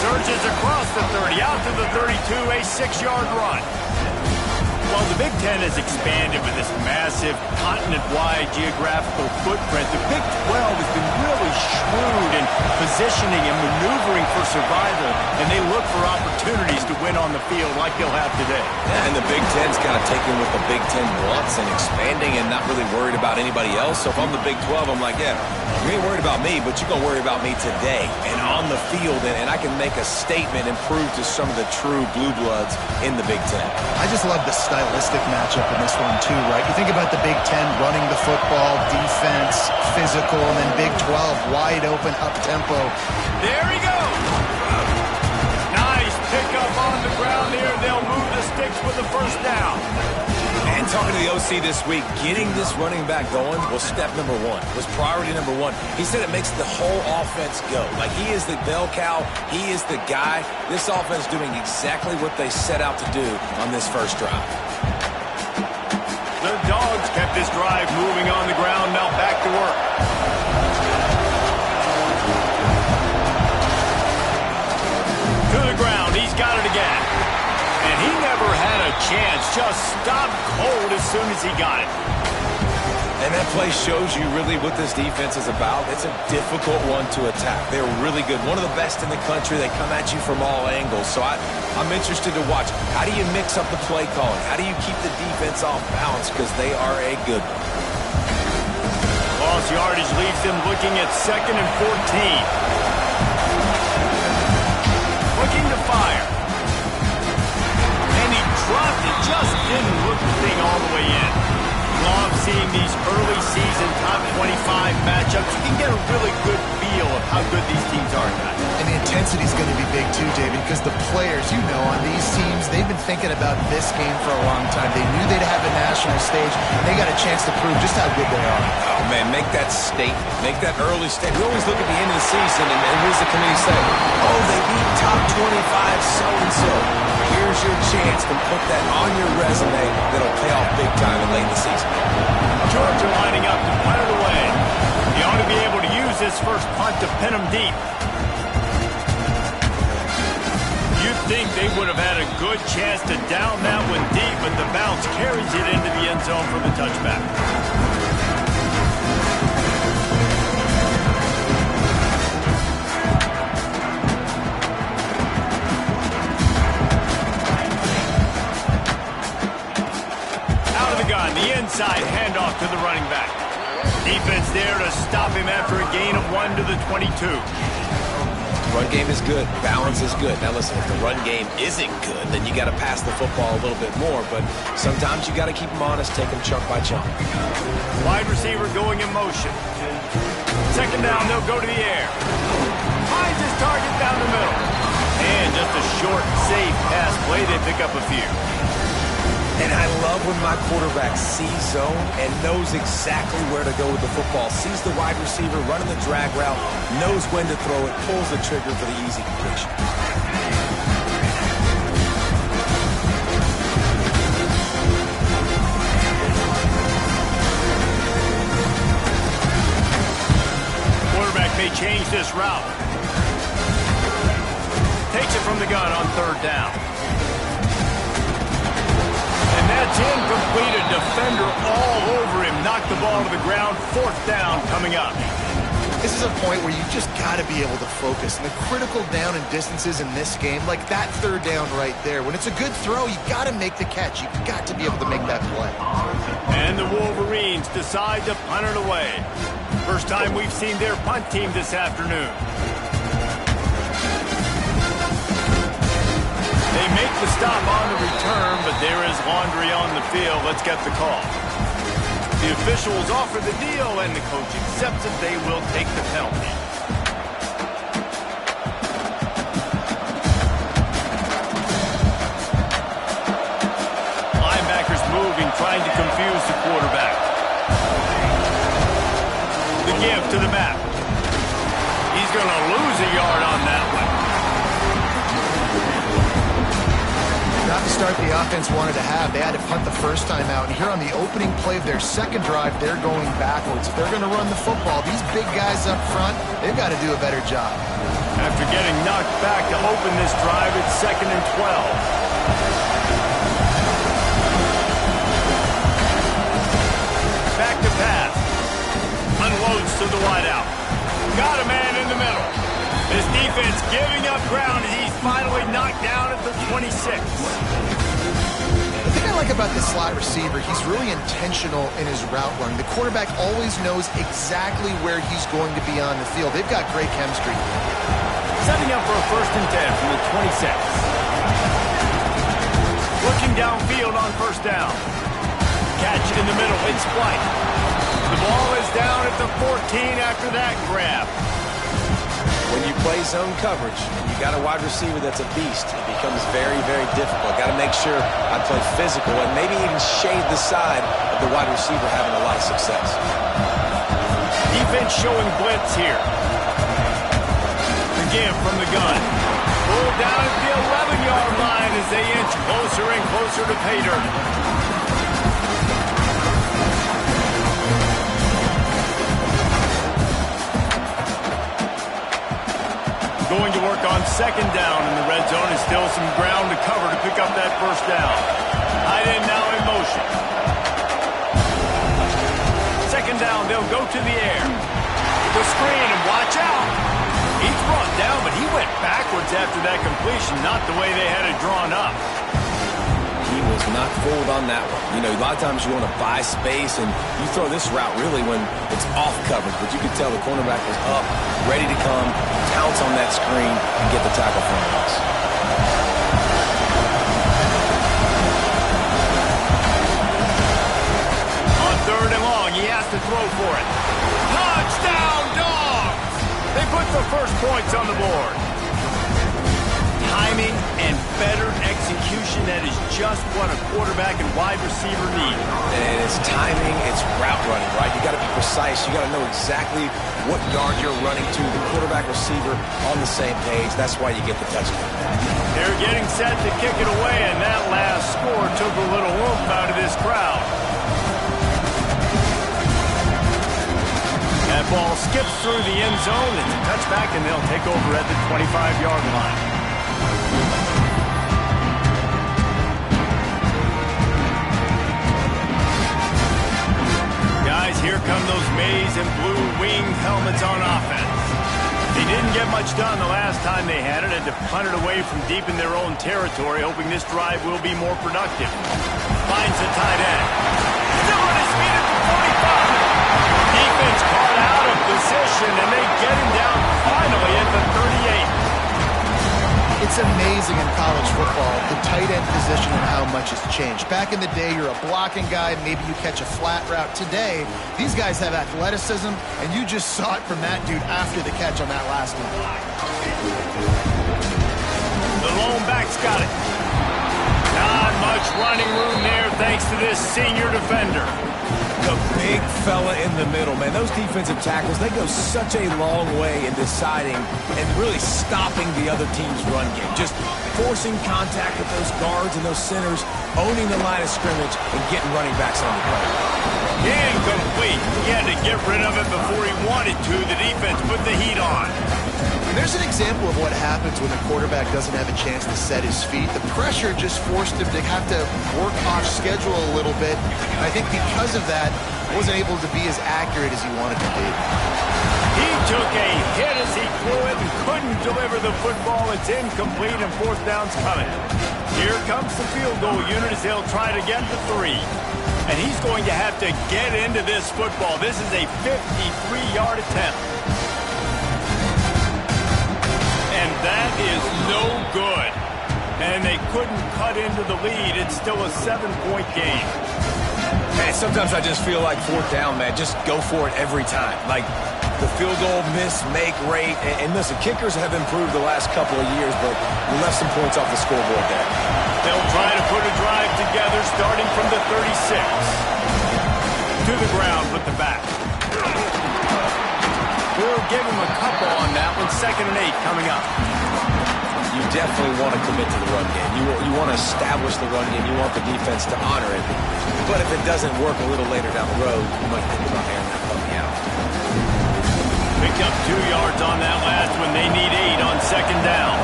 Surges across the 30, out to the 32, a 6-yard run. Well, the Big Ten has expanded with this massive continent-wide geographical footprint. The Big 12 has been really shrewd in positioning and maneuvering for survival, and they look for opportunities to win on the field like they'll have today. Yeah, and the Big Ten's kind of taking what the Big Ten wants and expanding and not really worried about anybody else. So if I'm the Big 12, I'm like, yeah, you ain't worried about me, but you're going to worry about me today and on the field, and I can make a statement and prove to some of the true blue bloods in the Big Ten. I just love the stylistic matchup in this one too, right? You think about the Big Ten running the football, defense, physical, and then Big 12 wide open, up-tempo. There he goes. Nice pickup on the ground here. They'll move the sticks with the first down. And talking to the OC this week, getting this running back going was step number one, was priority number one. He said it makes the whole offense go. Like, he is the bell cow. He is the guy. This offense doing exactly what they set out to do on this first drive. The Dogs kept this drive moving on the ground. Now back to work. To the ground. He's got it again. And he never had a chance. Just stopped cold as soon as he got it. And that play shows you really what this defense is about. It's a difficult one to attack. They're really good. One of the best in the country. They come at you from all angles. So I'm interested to watch. How do you mix up the play calling? How do you keep the defense off balance? Because they are a good one. Lost yardage leaves them looking at 2nd and 14. Looking to fire. And he dropped it. Just didn't look the thing all the way in. Love seeing these early season top 25 matchups. You can get a really good feel of how good these teams are, guys. And the intensity is going to be big too, David, because the players, you know, on these teams, they've been thinking about this game for a long time. They knew they'd have a national stage, and they got a chance to prove just how good they are. Oh, man, make that statement. Make that early statement. We always look at the end of the season, and what does the committee say? Oh, they beat top 25 so-and-so. Here's your chance to put that on your resume that'll pay off big time in late in the season. Georgia lining up to punt it away. He ought to be able to use this first punt to pin him deep. You'd think they would have had a good chance to down that one deep, but the bounce carries it into the end zone for the touchback. The inside handoff to the running back. Defense there to stop him after a gain of 1 to the 22. Run game is good. Balance is good. Now listen, if the run game isn't good, then you got to pass the football a little bit more. But sometimes you got to keep them honest, take them chunk by chunk. Wide receiver going in motion. 2nd down, they'll go to the air. Finds his target down the middle. And just a short, safe pass play. They pick up a few. And I love when my quarterback sees zone and knows exactly where to go with the football. Sees the wide receiver running the drag route, knows when to throw it, pulls the trigger for the easy completion. Quarterback may change this route. Takes it from the gun on 3rd down. That's incomplete. A defender all over him. Knocked the ball to the ground. 4th down coming up. This is a point where you just got to be able to focus. And the critical down and distances in this game, like that 3rd down right there, when it's a good throw, you got to make the catch. You got to be able to make that play. And the Wolverines decide to punt it away. First time we've seen their punt team this afternoon. They make the stop on the return, but there is laundry on the field. Let's get the call. The officials offer the deal, and the coach accepts it. They will take the penalty. Linebackers moving, trying to confuse the quarterback. The give to the back. He's going to lose a yard on that one. Not the start the offense wanted to have. They had to punt the first time out. And here on the opening play of their 2nd drive, they're going backwards. If they're going to run the football, these big guys up front, they've got to do a better job. After getting knocked back to open this drive, it's 2nd and 12. Back to pass. Unloads to the wideout. Got a man in the middle. This defense giving up ground as he's finally knocked down at the 26. The thing I like about this slot receiver, he's really intentional in his route running. The quarterback always knows exactly where he's going to be on the field. They've got great chemistry. Setting up for a 1st and 10 from the 26. Looking downfield on 1st down. Catch in the middle. It's White. The ball is down at the 14 after that grab. When you play zone coverage and you got a wide receiver that's a beast, it becomes very, very difficult. Got to make sure I play physical and maybe even shade the side of the wide receiver having a lot of success. Defense showing blitz here. Again from the gun. Pulled down at the 11-yard line as they inch closer and closer to pay dirt. Going to work on 2nd down in the red zone, and still some ground to cover to pick up that 1st down. Tight end now in motion. 2nd down, they'll go to the air. The screen, and watch out. He's brought down, but he went backwards after that completion, not the way they had it drawn up. He was not fooled on that one. You know, a lot of times you want to buy space, and you throw this route really when it's off coverage, but you could tell the cornerback was up, ready to come, pounce on that screen, and get the tackle from us. On 3rd and long, he has to throw for it. Touchdown, Dogs! They put the first points on the board. Timing and better execution, that is just what a quarterback and wide receiver need. And it's timing, it's route running, right? You got to be precise. You got to know exactly what yard you're running to. The quarterback receiver on the same page. That's why you get the touchdown. They're getting set to kick it away, and that last score took a little oomph out of this crowd. That ball skips through the end zone. It's a touchback, and they'll take over at the 25-yard line. Guys, here come those maize and blue winged helmets on offense. They didn't get much done the last time they had it, and to punt it away from deep in their own territory, hoping this drive will be more productive. Finds the tight end. Still on his feet at the 45. Defense caught out of position, and they get him down finally at the 38. It's amazing in college football, the tight end position and how much has changed. Back in the day, you're a blocking guy, maybe you catch a flat route. Today, these guys have athleticism, and you just saw it from that dude after the catch on that last one. The lone back's got it. Not much running room there thanks to this senior defender. The big fella in the middle, man. Those defensive tackles, they go such a long way in deciding and really stopping the other team's run game. Just forcing contact with those guards and those centers, owning the line of scrimmage, and getting running backs on the play. Incomplete. He had to get rid of it before he wanted to. The defense put the heat on. There's an example of what happens when the quarterback doesn't have a chance to set his feet. The pressure just forced him to have to work off schedule a little bit. And I think because of that, wasn't able to be as accurate as he wanted to be. He took a hit as he threw it and couldn't deliver the football. It's incomplete, and 4th down's coming. Here comes the field goal unit as they'll try to get the 3. And he's going to have to get into this football. This is a 53-yard attempt. And that is no good. And they couldn't cut into the lead. It's still a 7-point game. Man, sometimes I just feel like 4th down, man. Just go for it every time. Like the field goal miss-make rate. And listen, kickers have improved the last couple of years, but we left some points off the scoreboard there. They'll try to put a drive together starting from the 36. To the ground with the back. We'll give him a couple on that one. 2nd and 8 coming up. You definitely want to commit to the run game. You want to establish the run game. You want the defense to honor it. But if it doesn't work a little later down the road, you might think about airing that puppy out. Picked up 2 yards on that last one. They need 8 on second down.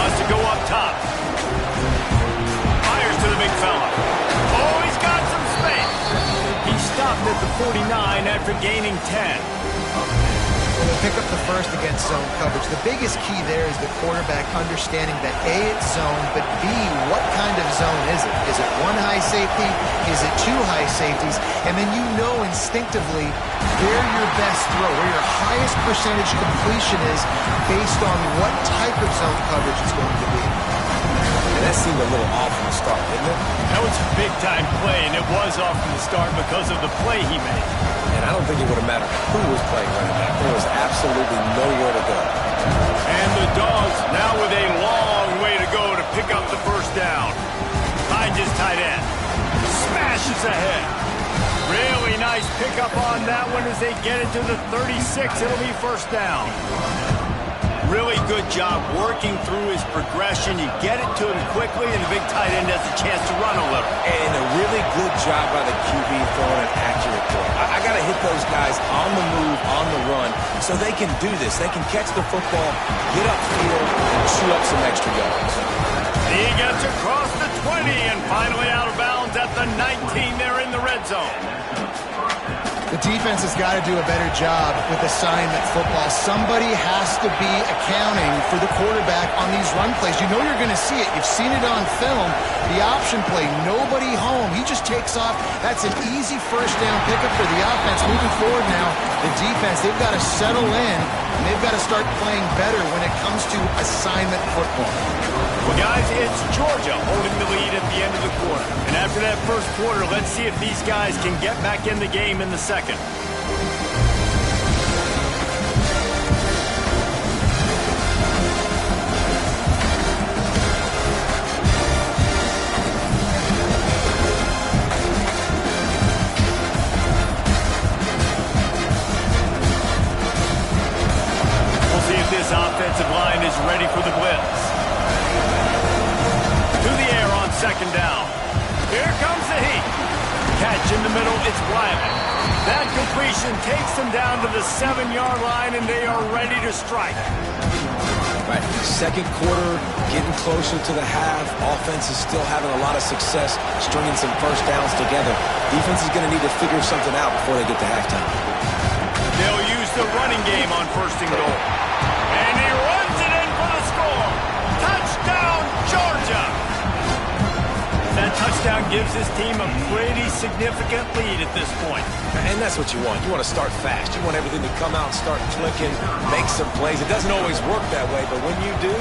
Wants to go up top. Fires to the big fella. Oh, he's got some space. He stopped at the 49 after gaining 10. When they pick up the first against zone coverage, the biggest key there is the quarterback understanding that A, it's zone, but B, what kind of zone is it? Is it one high safety? Is it 2 high safeties? And then you know instinctively where your best throw, where your highest percentage completion is based on what type of zone coverage it's going to be. And that seemed a little off from the start, didn't it? That was a big-time play, and it was off from the start because of the play he made. And I don't think it would have mattered who was playing running back. There was absolutely nowhere to go. And the Dogs now with a long way to go to pick up the first down. Finds his tight end. Smashes ahead. Really nice pickup on that one as they get it to the 36. It'll be first down. Really good job working through his progression. You get it to him quickly, and the big tight end has a chance to run a little. And a really good job by the QB throwing an accurate throw. I got to hit those guys on the move, on the run, so they can do this. They can catch the football, get upfield, and chew up some extra yards. He gets across the 20 and finally out of bounds at the 19. They're in the red zone. The defense has got to do a better job with assignment football. Somebody has to be accounting for the quarterback on these run plays. You know you're going to see it. You've seen it on film. The option play, nobody home. He just takes off. That's an easy first down pickup for the offense. Moving forward now, the defense, they've got to settle in, and they've got to start playing better when it comes to assignment football. Well, guys, it's Georgia holding the lead at the end of the quarter. And after that first quarter, let's see if these guys can get back in the game in the second. We'll see if this offensive line is ready for the blitz. To the air on second down. Here comes the heat. Catch in the middle, it's Wiley. That completion takes them down to the 7-yard line, and they are ready to strike. Right, second quarter, getting closer to the half. Offense is still having a lot of success stringing some first downs together. Defense is going to need to figure something out before they get to halftime. They'll use the running game on first and goal. And he runs it in for the score. Touchdown, Georgia! That touchdown gives his team a pretty significant lead at this point. And that's what you want. You want to start fast. You want everything to come out and start clicking, make some plays. It doesn't always work that way, but when you do,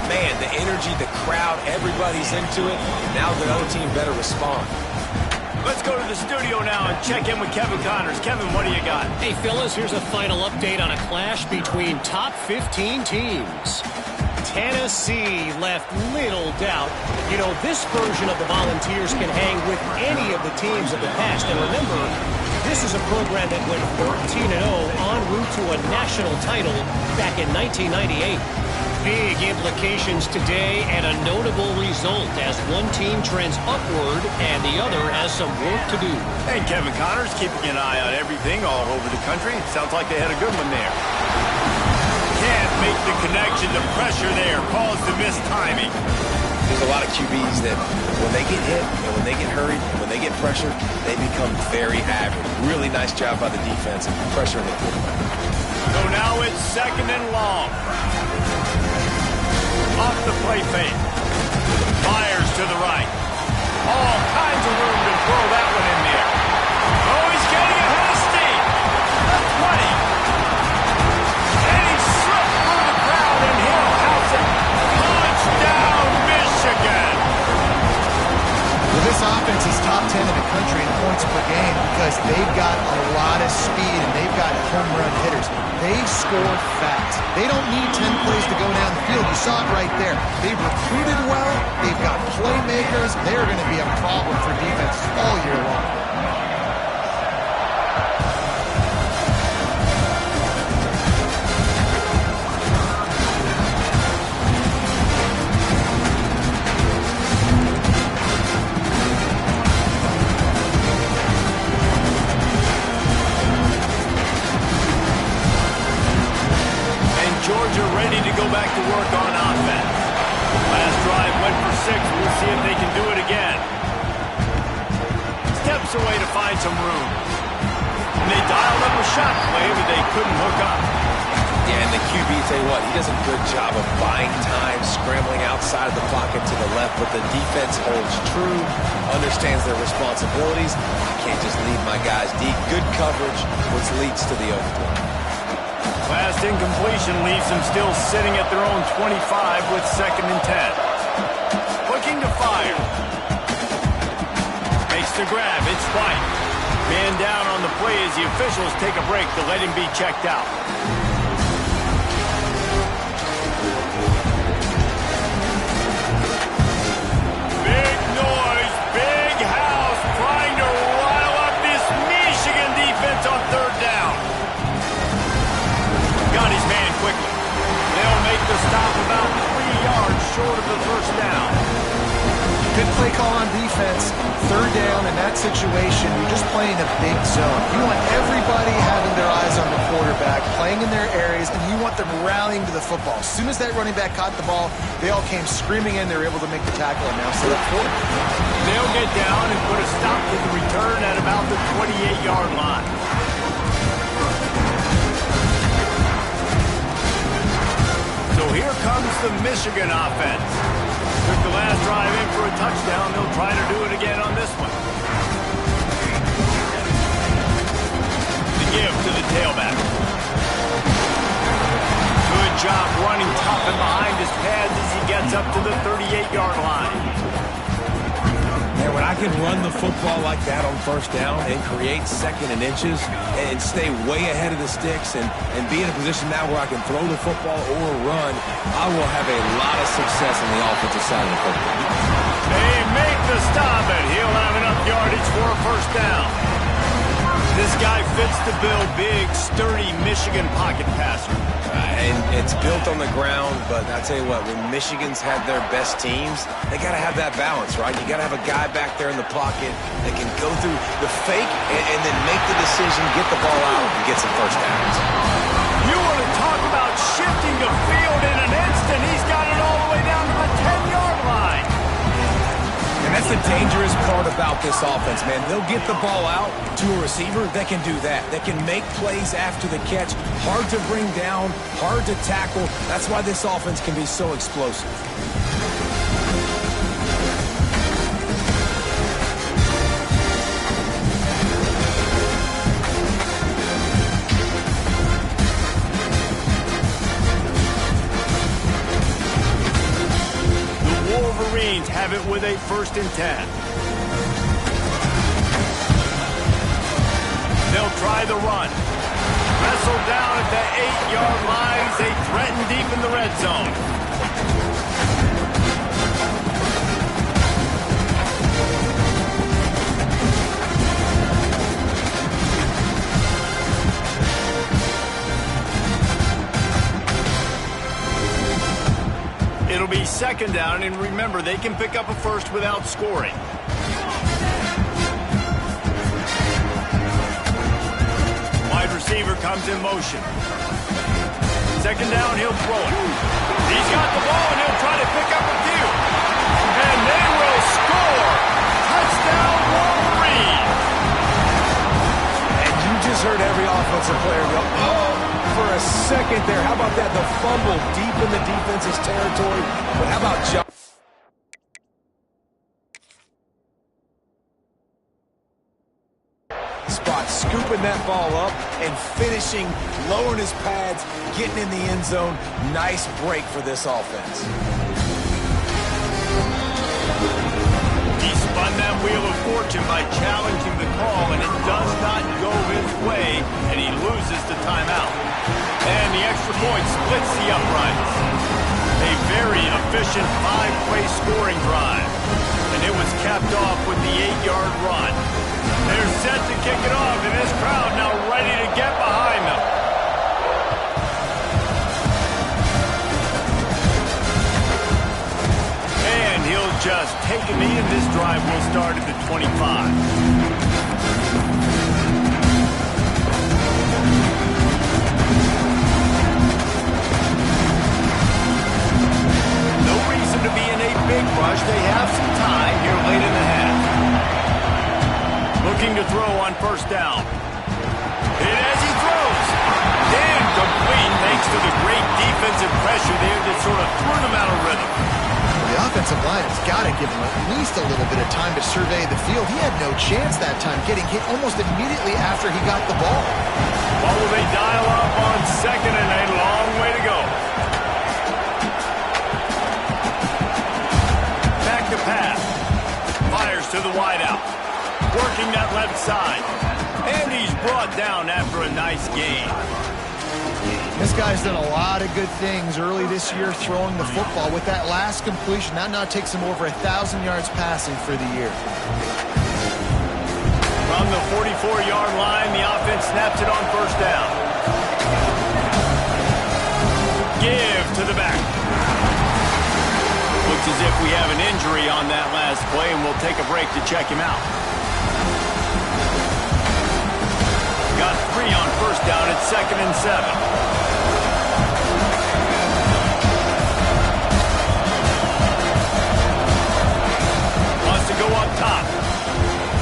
man, the energy, the crowd, everybody's into it. Now the other team better respond. Let's go to the studio now and check in with Kevin Connors. Kevin, what do you got? Hey, fellas, here's a final update on a clash between top 15 teams. Tennessee left little doubt. You know, this version of the Volunteers can hang with any of the teams of the past. And remember, this is a program that went 14-0 en route to a national title back in 1998. Big implications today and a notable result as one team trends upward and the other has some work to do. Hey, Kevin Connors, keeping an eye on everything all over the country. Sounds like they had a good one there. Can't make the connection. The pressure there caused the missed timing. There's a lot of QBs that when they get hit and when they get hurried and when they get pressured, they become very average. Really nice job by the defense and pressuring the quarterback. So now it's second and long. Off the play fake. Fires to the right. All kinds of room to throw that one in there. Oh, he's getting ahead of steam. The 20. And he slipped through the crowd and he'll house it. Touchdown, Michigan. Well, this offense is top 10 in the country in points per game because they've got a lot of speed and they've got home run hitters. They score fast. They don't need 10 plays to go down the field. You saw it right there. They've recruited well. They've got playmakers. They're going to be a problem for defenses all year long. ready to go back to work on offense. Last drive went for 6. We'll see if they can do it again. Steps away to find some room. And they dialed up a shot play, but they couldn't hook up. Yeah, and the QB, tell you what, he does a good job of buying time, scrambling outside of the pocket to the left, but the defense holds true, understands their responsibilities. I can't just leave my guys deep. Good coverage, which leads to the overthrow. Last incompletion leaves them still sitting at their own 25 with 2nd and 10. Looking to fire. Makes the grab. It's White. Man down on the play as the officials take a break to let him be checked out. Big noise, big house trying to rile up this Michigan defense on 3rd down. Got his man quickly. They'll make the stop about 3 yards short of the 1st down. Good play call on defense. 3rd down in that situation, you're just playing a big zone. You want everybody having their eyes on the quarterback, playing in their areas, and you want them rallying to the football. As soon as that running back caught the ball, they all came screaming in. They were able to make the tackle and now set up for it. They'll get down and put a stop to the return at about the 28-yard line. So here comes the Michigan offense. Took the last drive in for a touchdown. They'll try to do it again on this one. The give to the tailback. Good job running tough and behind his pads as he gets up to the 38-yard line. And when I can run the football like that on 1st down and create 2nd and inches and stay way ahead of the sticks and be in a position now where I can throw the football or run, I will have a lot of success on the offensive side of the football. They make the stop, and he'll have enough yardage for a 1st down. This guy fits the bill, big, sturdy Michigan pocket passer. And it's built on the ground, but I tell you what, when Michigan's had their best teams, they got to have that balance, right? You got to have a guy back there in the pocket that can go through the fake and then make the decision, get the ball out, and get some 1st downs. You want to talk about shifting the field in an instant. He's got it all the way down to the 10-yard line. And that's the dangerous part about this offense, man. They'll get the ball out to a receiver that can do that. That can make plays after the catch. Hard to bring down, hard to tackle. That's why this offense can be so explosive. Wolverines have it with a 1st and 10. They'll try the run. Wrestled down at the 8-yard line as they threaten deep in the red zone. It'll be 2nd down, and remember, they can pick up a 1st without scoring. Wide receiver comes in motion. 2nd down, he'll throw it. He's got the ball, and he'll try to pick up a few. And they will score. Touchdown, Wolverines. And you just heard every offensive player go, oh! For a second there. How about that? The fumble deep in the defense's territory. But how about John? Spot scooping that ball up and finishing, lowering his pads, getting in the end zone. Nice break for this offense. He spun that wheel of fortune by challenging the call, and it does not go his way, and he loses the timeout. And the extra point splits the uprights. A very efficient 5-play scoring drive. And it was capped off with the 8-yard run. They're set to kick it off, and this crowd now ready to get behind them. And he'll just take a knee, and this drive will start at the 25. Chargers, they have some time here late in the half. Looking to throw on first down. Hit as he throws. Incomplete thanks to the great defensive pressure there that sort of threw them out of rhythm. The offensive line has got to give him at least a little bit of time to survey the field. He had no chance that time, getting hit almost immediately after he got the ball. Well, will they dial up on second and a long way to go? Back to pass. Fires to the wideout. Working that left side. And he's brought down after a nice gain. This guy's done a lot of good things early this year throwing the football. With that last completion, that now takes him over 1,000 yards passing for the year. From the 44-yard line, the offense snaps it on first down. Give to the back. Looks as if we have an injury on that last play, and we'll take a break to check him out. Got 3 on first down at 2nd and 7. Go up top,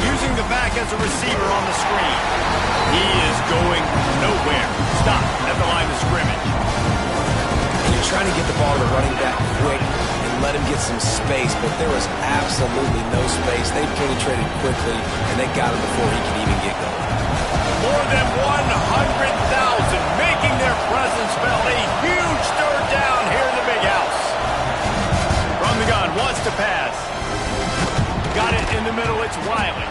using the back as a receiver on the screen. He is going nowhere. Stop at the line of scrimmage. And you're trying to get the ball to the running back quick and let him get some space, but there was absolutely no space. They penetrated quickly, and they got him before he could even get going. More than 100,000 making their presence felt. A huge third down here in the big house. From the gun, wants to pass. Got it in the middle, it's Wiley.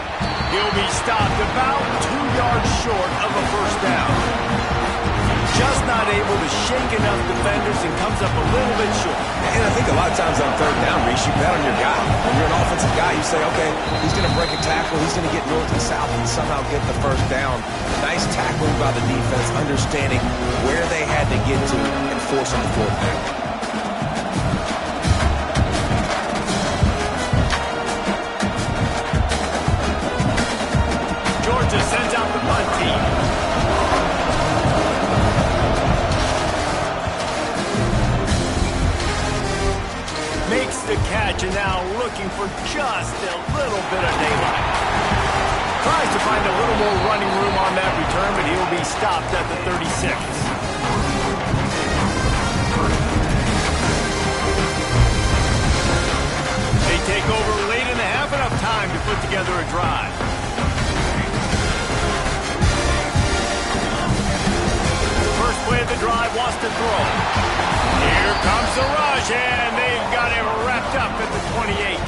He'll be stopped about 2 yards short of a first down. Just not able to shake enough defenders and comes up a little bit short. And I think a lot of times on third down, Reese, you bet on your guy. When you're an offensive guy, you say, okay, he's going to break a tackle, he's going to get north and south and somehow get the first down. Nice tackling by the defense, understanding where they had to get to and forcing the fourth down. Sends out the punt team. Makes the catch and now looking for just a little bit of daylight. Tries to find a little more running room on that return, but he'll be stopped at the 36. They take over late in the half, enough time to put together a drive. First play of the drive, wants to throw. Here comes the rush, and they've got him wrapped up at the 28.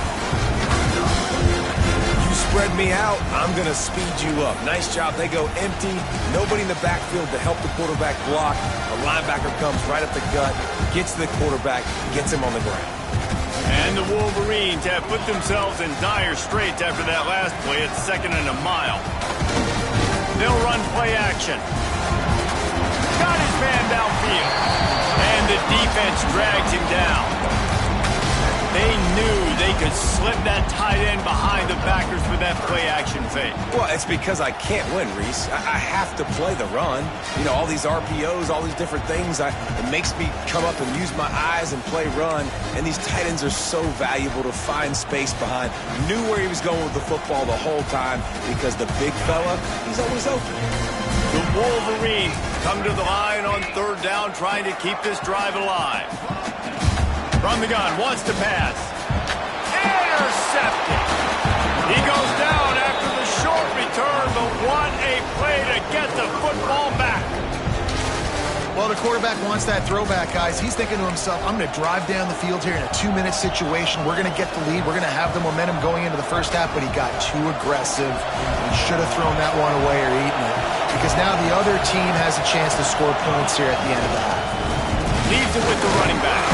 You spread me out, I'm going to speed you up. Nice job. They go empty. Nobody in the backfield to help the quarterback block. A linebacker comes right up the gut, gets to the quarterback, gets him on the ground. And the Wolverines have put themselves in dire straits after that last play at 2nd and a mile. They'll run play action. Got his man downfield. And the defense drags him down. They knew they could slip that tight end behind the backers for that play action fake. Well, it's because I can't win, Reese. I have to play the run. You know, all these RPOs, all these different things, it makes me come up and use my eyes and play run. And these tight ends are so valuable to find space behind. Knew where he was going with the football the whole time because the big fella, he's always open. The Wolverines come to the line on third down, trying to keep this drive alive. From the gun, wants to pass. Intercepted. He goes down after the short return, but what a play to get the football back. Well, the quarterback wants that throwback, guys. He's thinking to himself, I'm going to drive down the field here in a 2-minute situation. We're going to get the lead. We're going to have the momentum going into the first half, but he got too aggressive. He should have thrown that one away or eaten it, because now the other team has a chance to score points here at the end of the half. Leaves it with the running back.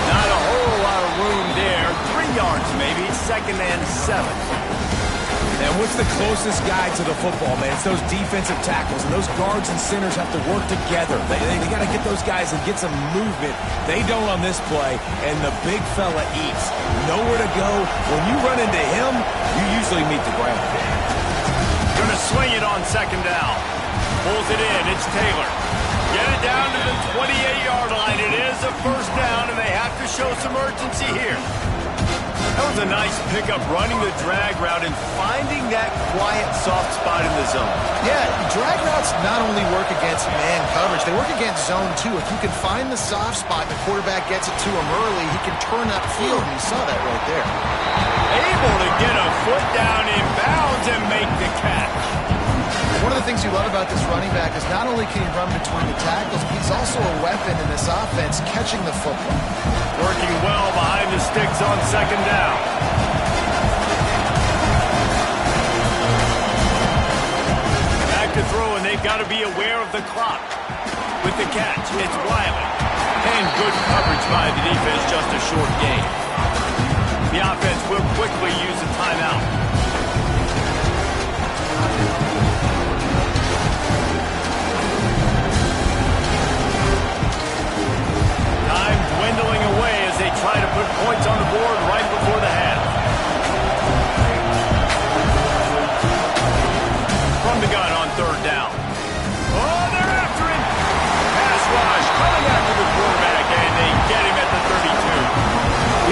Not a whole lot of room there. 3 yards maybe, 2nd and 7. And what's the closest guy to the football, man? It's those defensive tackles, and those guards and centers have to work together. They got to get those guys and get some movement. They don't on this play, and the big fella eats. Nowhere to go. When you run into him, you usually meet the ground. Going to swing it on 2nd down. Pulls it in. It's Taylor. Get it down to the 28-yard line. It is a first down, and they have to show some urgency here. That was a nice pickup, running the drag route and finding that quiet, soft spot in the zone. Yeah, drag routes not only work against man coverage, they work against zone too. If you can find the soft spot and the quarterback gets it to him early, he can turn upfield, and you saw that right there. Able to get a foot down in bounds and make the catch. One of the things you love about this running back is not only can he run between the tackles, but he's also a weapon in this offense, catching the football. Working well behind the sticks on second down. Back to throw, and they've got to be aware of the clock. With the catch, it's Wiley. And good coverage by the defense, just a short gain. The offense will quickly use a timeout. Time dwindling away as they try to put points on the board right before the half. From the gun on third down. Oh, they're after him. Pass rush coming after the quarterback, and they get him at the 32.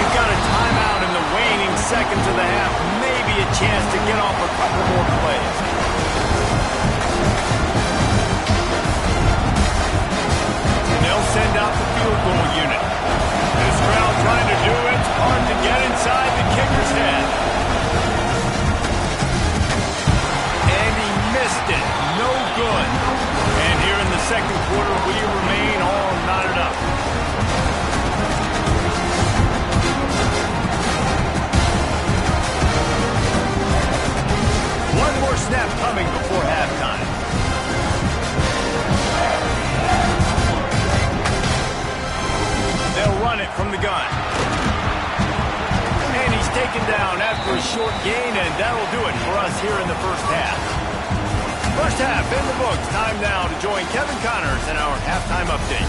We've got a timeout in the waning seconds of the half. Maybe a chance to get off a couple more plays. They'll send out the field goal unit. This crowd trying to do it. Hard to get inside the kicker's head. And he missed it. No good. And here in the second quarter, we remain all knotted up. One more snap coming before halftime. They'll run it from the gun. And he's taken down after a short gain, and that'll do it for us here in the first half. First half in the books. Time now to join Kevin Connors in our halftime update.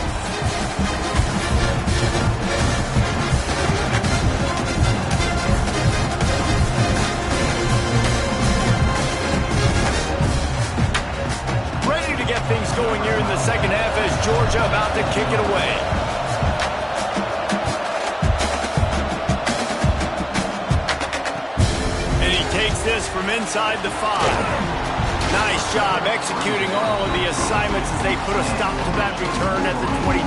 Ready to get things going here in the second half as Georgia about to kick it away. Takes this from inside the 5. Nice job executing all of the assignments as they put a stop to that return at the 22.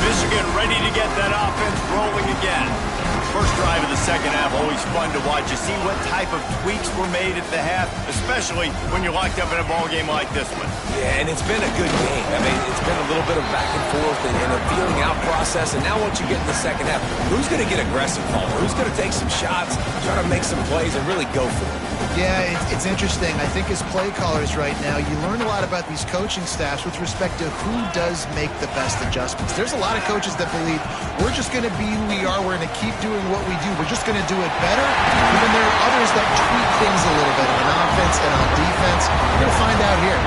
Michigan ready to get that offense rolling again. First drive of the second half, always fun to watch. You see what type of tweaks were made at the half, especially when you're locked up in a ball game like this one. Yeah, and it's been a good game. I mean, it's been a little bit of back and forth and a feeling out process. And now once you get in the second half, who's going to get aggressive, Paul? Who's going to take some shots, try to make some plays, and really go for it? Yeah, it's interesting. I think as play callers right now, you learn a lot about these coaching staffs with respect to who does make the best adjustments. There's a lot of coaches that believe we're just going to be who we are. We're going to keep doing what we do. We're just going to do it better. And then there are others that tweak things a little bit on offense and on defense. You're going to find out here.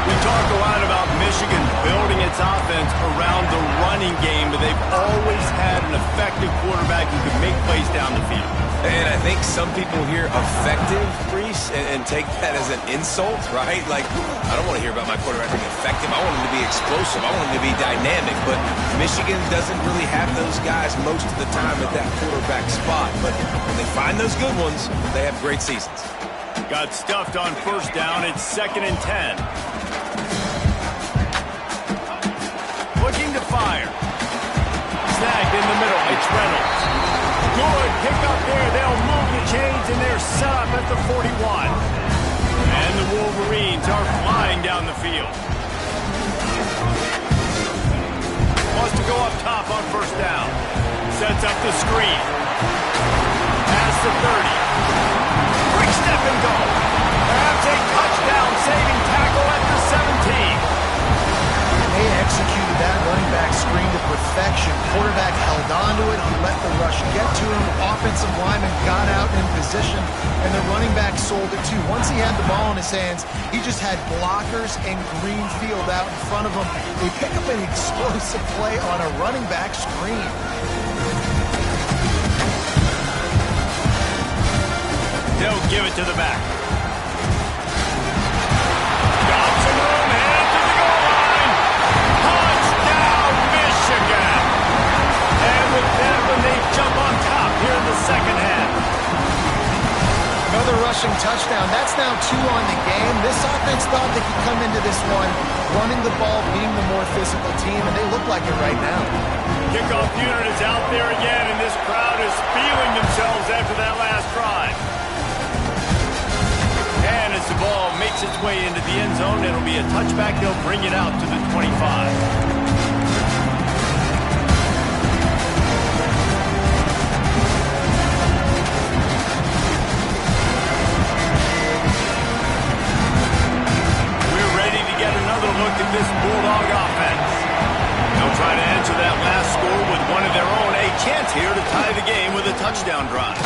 We talk a lot about Michigan building its offense around the running game, but they've always had an effective quarterback who can make plays down the field. And I think some people hear effective, Reese, and take that as an insult, right? Like, I don't want to hear about my quarterback being effective. I want him to be explosive. I want him to be dynamic. But Michigan doesn't really have those guys most of the time at that quarterback spot. But when they find those good ones, they have great seasons. Got stuffed on first down. It's 2nd and 10. Looking to fire. Snagged in the middle. It's Reynolds. Good pick up there. They'll move the chains, and they're set up at the 41. And the Wolverines are flying down the field. Wants to go up top on first down. Sets up the screen. Past the 30. Quick step and go. Perhaps a touchdown-saving tackle at the 17. They executed that running back screen to perfection. perfection. Quarterback held on to it. He let the rush get to him. Offensive lineman got out in position, and the running back sold it too. Once he had the ball in his hands, he just had blockers and green field out in front of him. They pick up an explosive play on a running back screen. They'll give it to the back. Got some room, head to the goal line. Touchdown, Michigan. And with that one, they jump on top here in the second half. Another rushing touchdown. That's now 2 on the game. This offense thought they could come into this one running the ball, being the more physical team, and they look like it right now. Kickoff unit is out there again, and this crowd is feeling themselves after that last drive. And as the ball makes its way into the end zone, it'll be a touchback. They'll bring it out to the 25. We're ready to get another look at this Bulldog offense. They'll try to answer that last score with one of their own. A chance here to tie the game with a touchdown drive.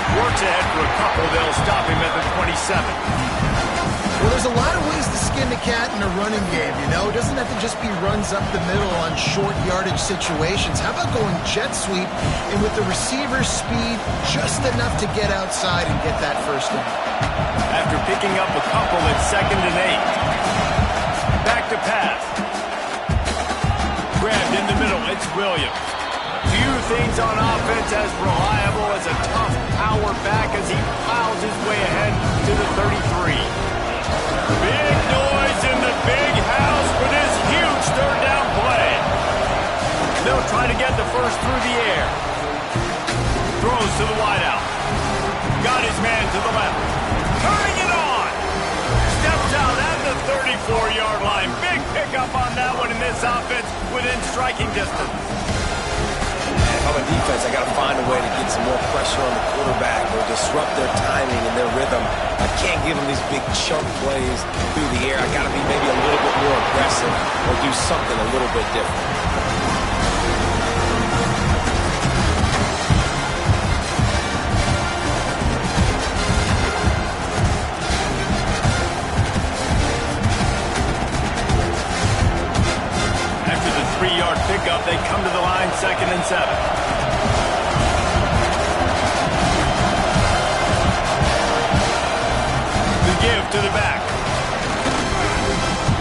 Works ahead for a couple. They'll stop him at the 27. Well, there's a lot of ways to skin the cat in a running game, you know? It doesn't have to just be runs up the middle on short yardage situations. How about going jet sweep and with the receiver's speed just enough to get outside and get that first down? After picking up a couple at 2nd and 8. Back to pass. Grabbed in the middle. It's Williams. Few things on offense as reliable as a tough power back as he plows his way ahead to the 33. Big noise in the big house for this huge third down play. They'll try to get the first through the air. Throws to the wideout. Got his man to the left. Turning it on. Steps out at the 34-yard line. Big pickup on that one in this offense within striking distance. If I'm a defense, I got to find a way to get some more pressure on the quarterback or disrupt their timing and their rhythm. I can't give them these big chunk plays through the air. I got to be maybe a little bit more aggressive or do something a little bit different. After the 3-yard pickup, they come to the line, 2nd and 7. Give to the back.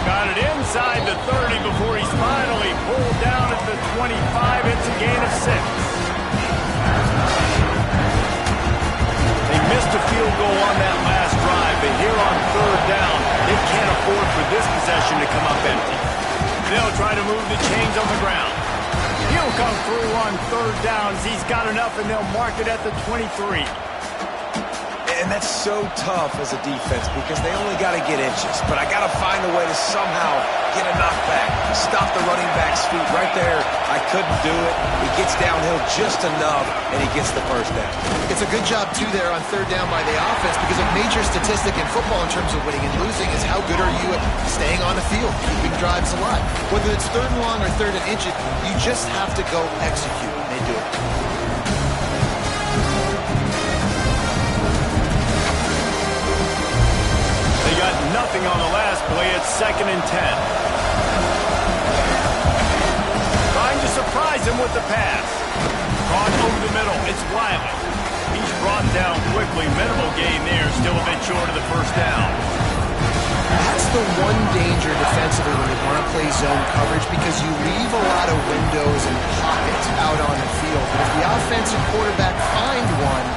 Got it inside the 30 before he's finally pulled down at the 25. It's a gain of 6. They missed a field goal on that last drive, but here on 3rd down, they can't afford for this possession to come up empty. They'll try to move the chains on the ground. He'll come through on 3rd down as he's got enough, and they'll mark it at the 23. And that's so tough as a defense because they only got to get inches. But I got to find a way to somehow get a knockback, stop the running back's feet right there. I couldn't do it. He gets downhill just enough, and he gets the first down. It's a good job, too, there on 3rd down by the offense because a major statistic in football in terms of winning and losing is how good are you at staying on the field, keeping drives alive. Whether it's 3rd and long or 3rd and inches, you just have to go execute, and they do it. They got nothing on the last play. It's 2nd and 10. Trying to surprise him with the pass. Caught over the middle. It's Wiley. He's brought down quickly. Minimal gain there. Still a bit short of the first down. That's the one danger defensively when you want to play zone coverage because you leave a lot of windows and pockets out on the field. But if the offensive quarterback find one,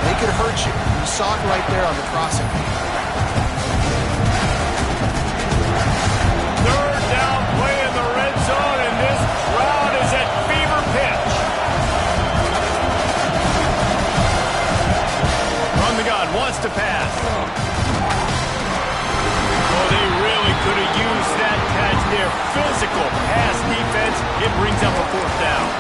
they could hurt you. You saw it right there on the crossing. 3rd down play in the red zone, and this crowd is at fever pitch. From the gun, wants to pass. Oh, they really could have used that catch there. Physical pass defense. It brings up a 4th down.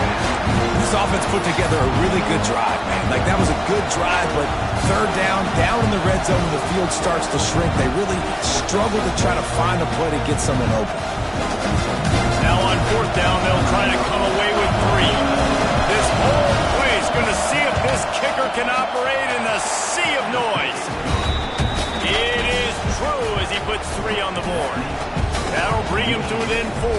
This offense put together a really good drive, man. Like, that was a good drive, but 3rd down in the red zone, and the field starts to shrink. They really struggle to try to find a play to get someone open. Now on 4th down. They'll try to come away with 3. This whole play is going to see if this kicker can operate in the sea of noise. It is true as he puts 3 on the board. That'll bring him to within 4.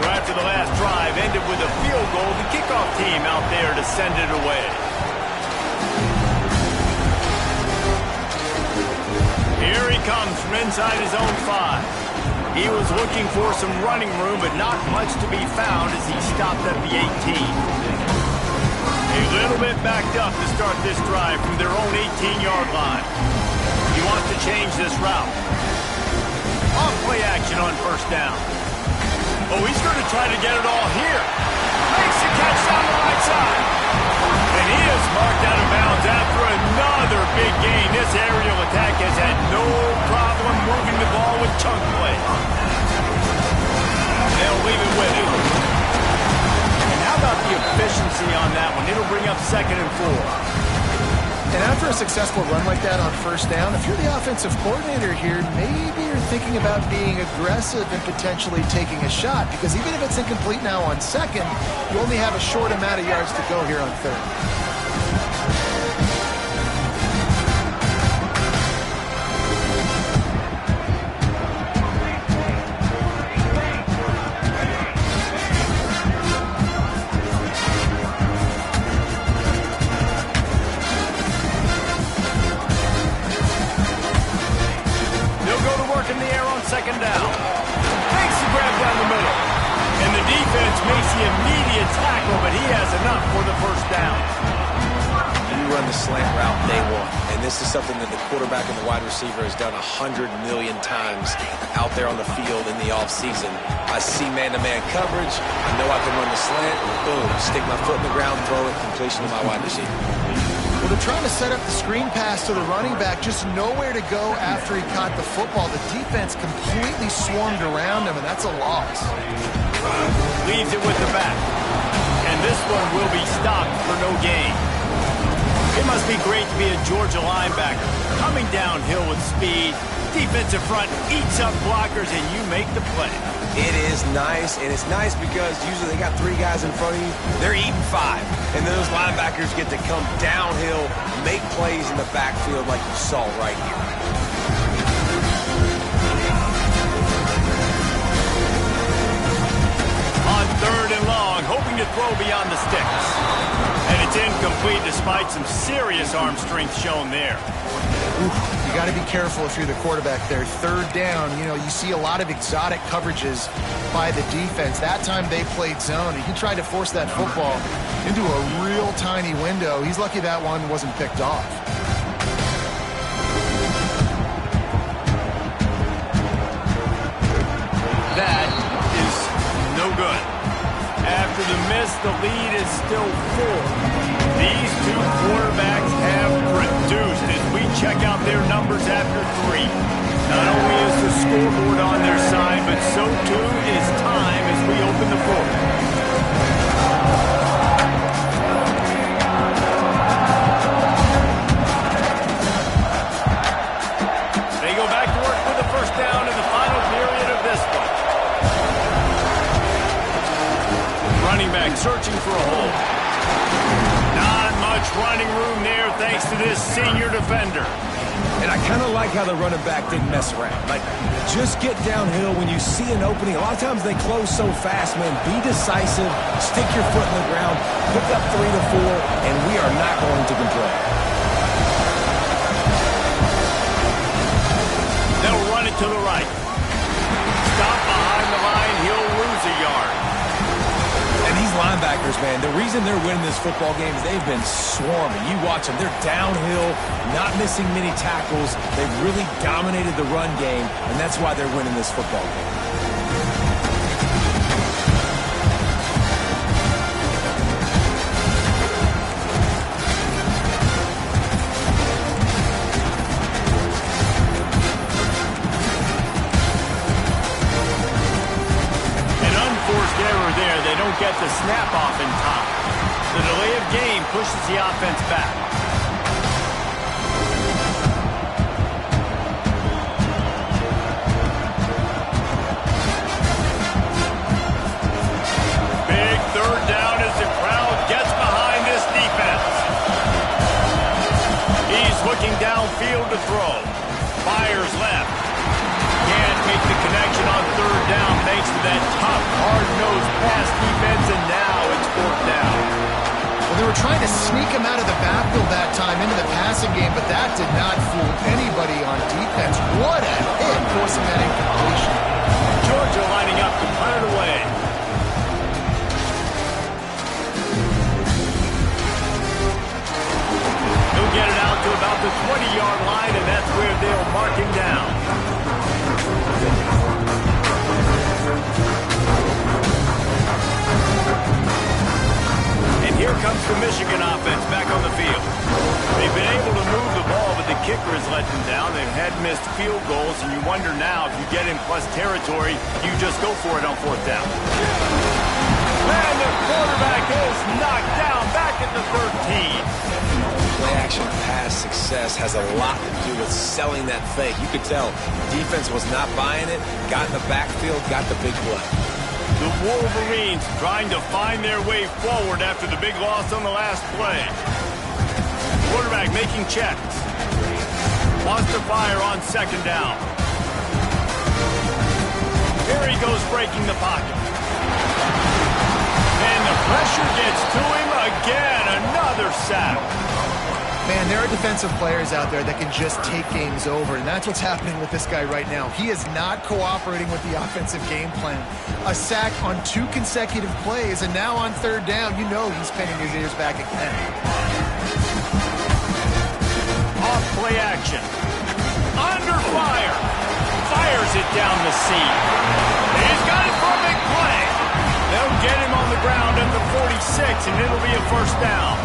So after the last drive ended with a field goal, the kickoff team out there to send it away. Here he comes from inside his own 5. He was looking for some running room, but not much to be found as he stopped at the 18. A little bit backed up to start this drive from their own 18-yard line. He wants to change this route. Off play action on first down. Oh, he's going to try to get it all here. Makes the catch down the right side. And he is marked out of bounds after another big gain. This aerial attack has had no problem moving the ball with chunk play. They'll leave it with him. And how about the efficiency on that one? It'll bring up 2nd and 4. And after a successful run like that on first down, if you're the offensive coordinator here, maybe you're thinking about being aggressive and potentially taking a shot, because even if it's incomplete now on 2nd, you only have a short amount of yards to go here on 3rd. Makes the immediate tackle, but he has enough for the first down. You run the slant route day 1, and this is something that the quarterback and the wide receiver has done 100 million times out there on the field in the offseason. I see man-to-man coverage. I know I can run the slant. Boom, stick my foot in the ground, throw it, completion to my wide receiver. Well, they're trying to set up the screen pass to the running back, just nowhere to go after he caught the football. The defense completely swarmed around him, and that's a loss. Leaves it with the back. And this one will be stopped for no gain. It must be great to be a Georgia linebacker. Coming downhill with speed, defensive front eats up blockers, and you make the play. It is nice, and it's nice because usually they got 3 guys in front of you. They're eating 5. And those linebackers get to come downhill, make plays in the backfield like you saw right here. On 3rd and long, hoping to throw beyond the sticks. And it's incomplete despite some serious arm strength shown there. You got to be careful if you're the quarterback there. 3rd down, you see a lot of exotic coverages by the defense. That time they played zone. He tried to force that football into a real tiny window. He's lucky that one wasn't picked off. That is no good. After the miss, the lead is still 4. These 2 quarterbacks have produced as we check out their numbers after 3. Not only is the scoreboard on their side, but so too is time as we open the 4th. They go back to work with the first down in the final period of this one. Running back searching for a hole. Not much running room there thanks to this senior defender. And I kind of like how the running back didn't mess around. Like, just get downhill when you see an opening. A lot of times they close so fast, man. Be decisive, stick your foot in the ground, pick up 3 to 4, and we are not going to complain. They'll run it to the right. Stop behind the line, he'll lose a yard. And these linebackers, man, the reason they're winning this football game is they've been swarming. You watch them. They're downhill, not missing many tackles. They've really dominated the run game, and that's why they're winning this football game. Get the snap off in time. The delay of game pushes the offense back. thanks to that tough, hard-nosed pass defense, and now it's fourth down. Well, they were trying to sneak him out of the backfield that time into the passing game, but that did not fool anybody on defense. What a hit, forcing that incompletion. Georgia lining up to punt it away. He'll get it out to about the 20-yard line, and that's where they'll mark him down. And here comes the Michigan offense back on the field. They've been able to move the ball, but the kicker has let them down. They've had missed field goals, and you wonder now if you get in plus territory, you just go for it on fourth down. And the quarterback is knocked down back at the 13. Play-action pass success has a lot to do with selling that fake. You could tell defense was not buying it, got in the backfield, got the big play. The Wolverines trying to find their way forward after the big loss on the last play. Quarterback making checks. Wants to fire on second down. Here he goes breaking the pocket. And the pressure gets to him again. Another sack. Man, there are defensive players out there that can just take games over, and that's what's happening with this guy right now. He is not cooperating with the offensive game plan. A sack on 2 consecutive plays, and now on third down, you know he's pinning his ears back again. Off play action. Under fire. Fires it down the seam. He's got it for a big play. They'll get him on the ground at the 46, and it'll be a first down.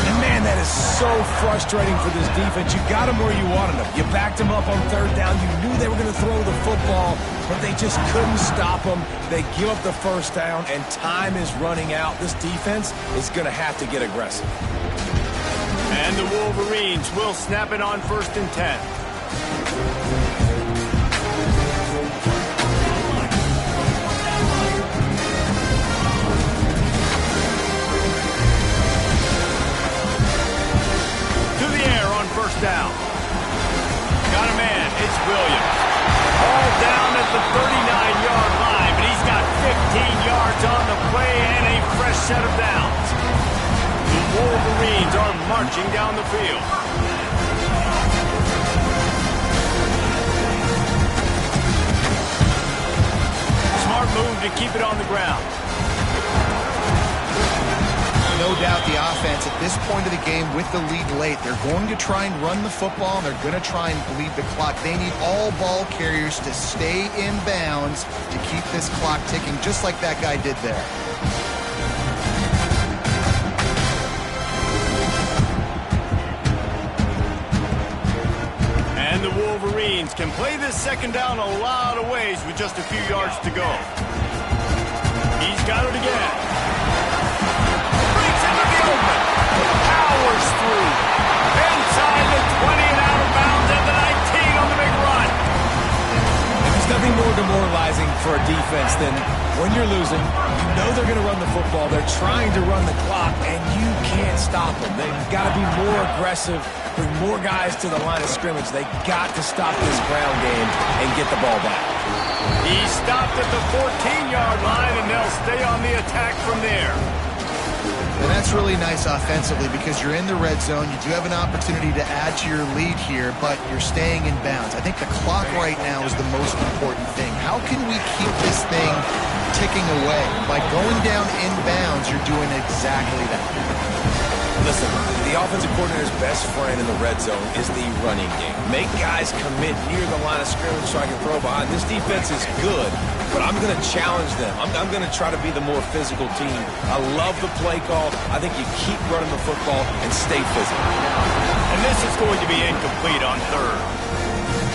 And man, that is so frustrating for this defense. You got them where you wanted them. You backed them up on third down. You knew they were going to throw the football, but they just couldn't stop them. They give up the first down, and time is running out. This defense is going to have to get aggressive. And the Wolverines will snap it on 1st and 10. First down. Got a man. It's Williams. All down at the 39-yard line, but he's got 15 yards on the play and a fresh set of downs. The Wolverines are marching down the field. Smart move to keep it on the ground. No doubt the offense at this point of the game with the lead late, they're going to try and run the football, and they're going to try and bleed the clock. They need all ball carriers to stay in bounds to keep this clock ticking, just like that guy did there. And the Wolverines can play this second down a lot of ways with just a few yards to go. He's got it again. Powers through. Inside the 20 and out of bounds at the 19 on the big run. There's nothing more demoralizing for a defense than when you're losing, you know they're going to run the football. They're trying to run the clock, and you can't stop them. They've got to be more aggressive, bring more guys to the line of scrimmage. They got to stop this ground game and get the ball back. He stopped at the 14-yard line, and they'll stay on the attack from there. And that's really nice offensively because you're in the red zone. You do have an opportunity to add to your lead here, but you're staying in bounds. I think the clock right now is the most important thing. How can we keep this thing ticking away? By going down in bounds, you're doing exactly that. Listen, the offensive coordinator's best friend in the red zone is the running game. Make guys commit near the line of scrimmage so I can throw behind. This defense is good, but I'm going to challenge them. I'm going to try to be the more physical team. I love the play call. I think you keep running the football and stay physical. And this is going to be incomplete on third.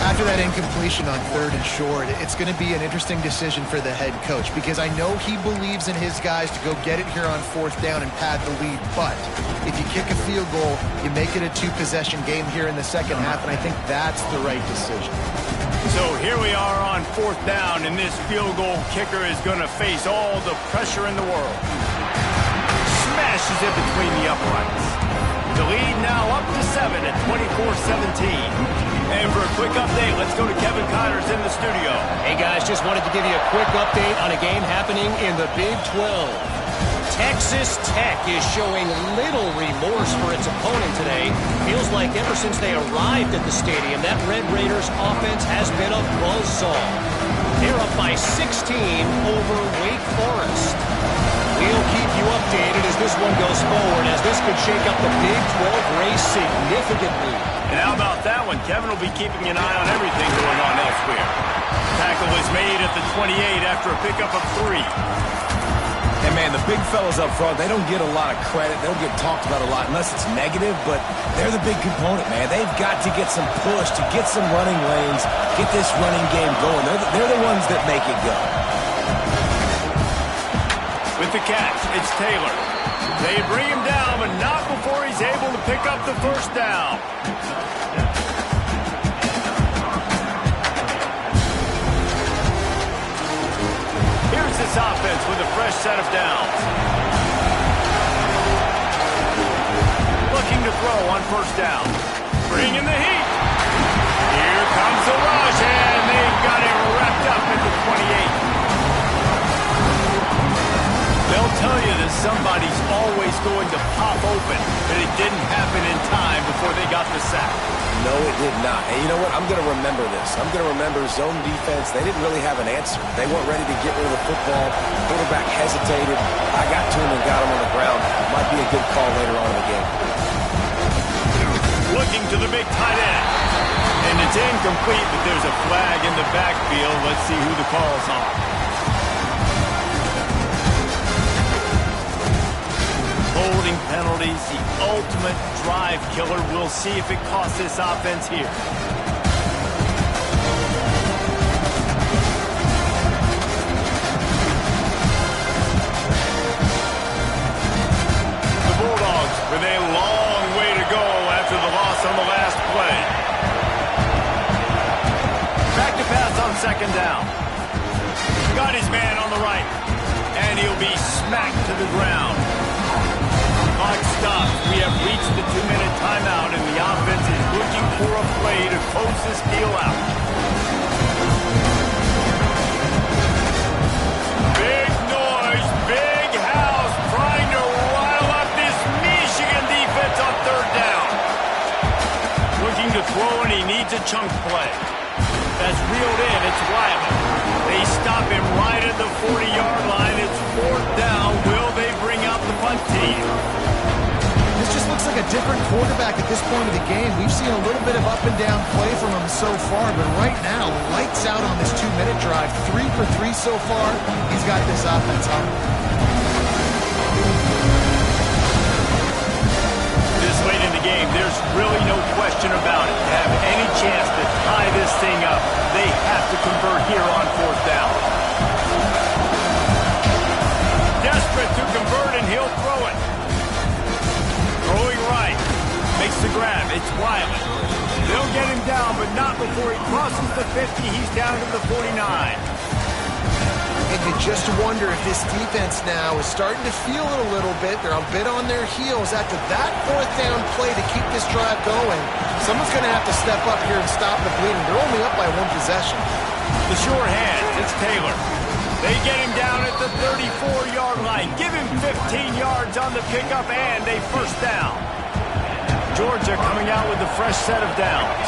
After that incompletion on third and short, it's going to be an interesting decision for the head coach because I know he believes in his guys to go get it here on fourth down and pad the lead, but if you kick a field goal, you make it a 2-possession game here in the second half, and I think that's the right decision. So here we are on fourth down, and this field goal kicker is going to face all the pressure in the world. Smashes it between the uprights. The lead now up to 7 at 24-17. And for a quick update, let's go to Kevin Connors in the studio. Hey, guys, just wanted to give you a quick update on a game happening in the Big 12. Texas Tech is showing little remorse for its opponent today. Feels like ever since they arrived at the stadium, that Red Raiders offense has been a buzzsaw. They're up by 16 over Wake Forest. We'll keep you updated as this one goes forward, as this could shake up the Big 12 race significantly. And how about that one? Kevin will be keeping an eye on everything going on elsewhere. Tackle is made at the 28 after a pickup of 3. And, man, the big fellas up front, they don't get a lot of credit. They don't get talked about a lot unless it's negative, but they're the big component, man. They've got to get some push, to get some running lanes, get this running game going. They're the ones that make it go. With the catch, it's Taylor. They bring him down, but not before he's able to pick up the first down. Here's this offense with a fresh set of downs. Looking to throw on first down. Bring in the heat. Here comes the rush, and they've got it wrapped up at the 28. They'll tell you that somebody's always going to pop open, but it didn't happen in time before they got the sack. No, it did not. And you know what? I'm going to remember this. I'm going to remember zone defense. They didn't really have an answer. They weren't ready to get rid of the football. Quarterback hesitated. I got to him and got him on the ground. Might be a good call later on in the game. Looking to the big tight end. And it's incomplete, but there's a flag in the backfield. Let's see who the calls are. Holding penalties, the ultimate drive killer. We'll see if it costs this offense here. The Bulldogs with a long way to go after the loss on the last play. Back to pass on second down. Got his man on the right, and he'll be smacked to the ground. Clock stops. We have reached the 2-minute timeout, and the offense is looking for a play to close this deal out. Big noise, big house, trying to rile up this Michigan defense on third down. Looking to throw, and he needs a chunk play. That's reeled in. It's Wiley. They stop him right at the 40-yard line. It's fourth down. Will they bring out the punt team? This just looks like a different quarterback at this point of the game. We've seen a little bit of up and down play from him so far, but right now, lights out on this 2-minute drive. 3 for 3 so far. He's got this offense on. This late in the game, there's really no question about it. To have any chance to tie this thing up, they have to convert here on fourth down. Desperate to convert, and he'll throw it. Throwing right. Makes the grab. It's Wiley. They'll get him down, but not before he crosses the 50. He's down to the 49. And you just wonder if this defense now is starting to feel it a little bit. They're a bit on their heels after that fourth down play to keep this drive going. Someone's going to have to step up here and stop the bleeding. They're only up by 1 possession. The sure hand. It's Taylor. They get him down at the 34-yard line. Give him 15 yards on the pickup and a first down. Georgia coming out with a fresh set of downs.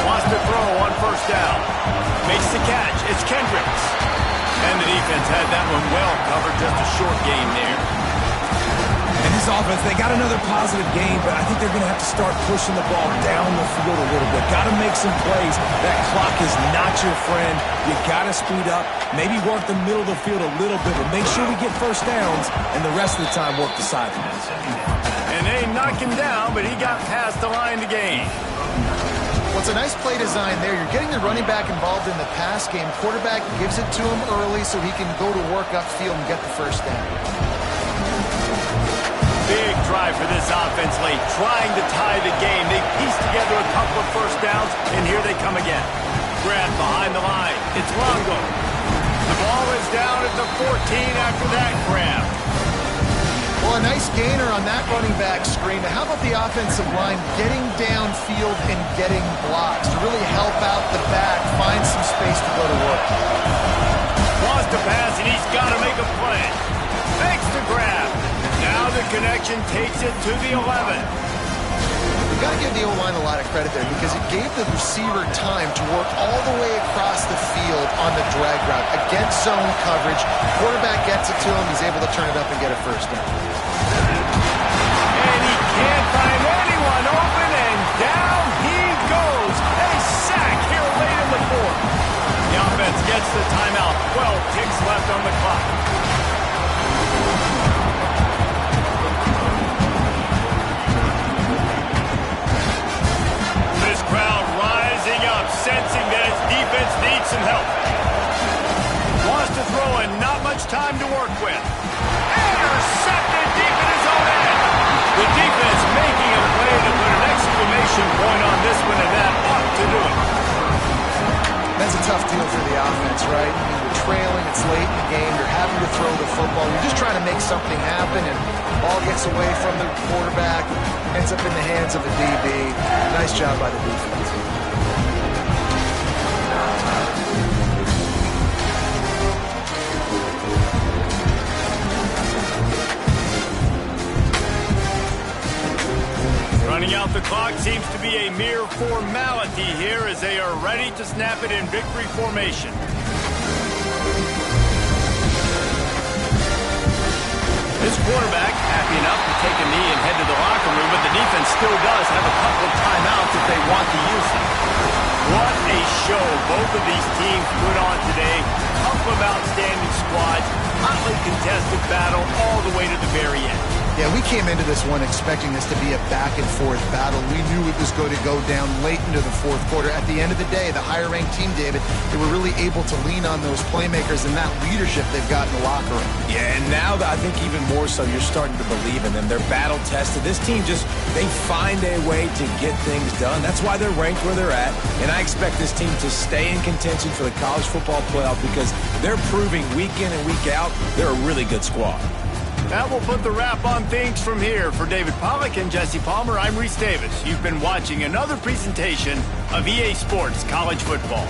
Wants to throw on first down. Makes the catch. It's Kendricks. And the defense had that one well covered. Just a short game there. And this offense, they got another positive game, but I think they're going to have to start pushing the ball down the field a little bit. Got to make some plays. That clock is not your friend. You got to speed up. Maybe work the middle of the field a little bit, but make sure we get first downs, and the rest of the time work the sidelines. And they knock him down, but he got past the line to gain. Well, it's a nice play design there. You're getting the running back involved in the pass game. Quarterback gives it to him early so he can go to work upfield and get the first down. Big drive for this offense late, trying to tie the game. They piece together a couple of first downs, and here they come again. Grab behind the line. It's Longo. The ball is down at the 14 after that grab. Well, a nice gainer on that running back screen. Now, how about the offensive line getting downfield and getting blocks to really help out the back, find some space to go to work? Wants to pass, and he's got to make a play. Makes the grab. Now the connection takes it to the 11. You've got to give the O-line a lot of credit there because it gave the receiver time to work all the way across the field on the drag route against zone coverage. Quarterback gets it to him. He's able to turn it up and get a first down. And he can't find anyone open, and down he goes. A sack here late in the fourth. The offense gets the timeout. 12 ticks left on the clock. This crowd rising up, sensing that its defense needs some help. Wants to throw and not much time to work with. Intercepted deep in his own end. The defense making a play to put an exclamation point on this one, and that ought to do it. That's a tough deal for the offense, right? I mean, you're trailing, it's late in the game, you're having to throw the football, you're just trying to make something happen, and the ball gets away from the quarterback, ends up in the hands of a DB. Nice job by the defense. Running out the clock seems to be a mere formality here as they are ready to snap it in victory formation. This quarterback happy enough to take a knee and head to the locker room, but the defense still does have a couple of timeouts if they want to use them. What a show both of these teams put on today. Couple of outstanding squads, hotly contested battle all the way to the very end. Yeah, we came into this one expecting this to be a back-and-forth battle. We knew it was going to go down late into the fourth quarter. At the end of the day, the higher-ranked team, David, they were really able to lean on those playmakers and that leadership they've got in the locker room. Yeah, and now I think even more so, you're starting to believe in them. They're battle-tested. This team they find a way to get things done. That's why they're ranked where they're at, and I expect this team to stay in contention for the college football playoff because they're proving week in and week out they're a really good squad. That will put the wrap on things from here. For David Pollack and Jesse Palmer, I'm Reese Davis. You've been watching another presentation of EA Sports College Football.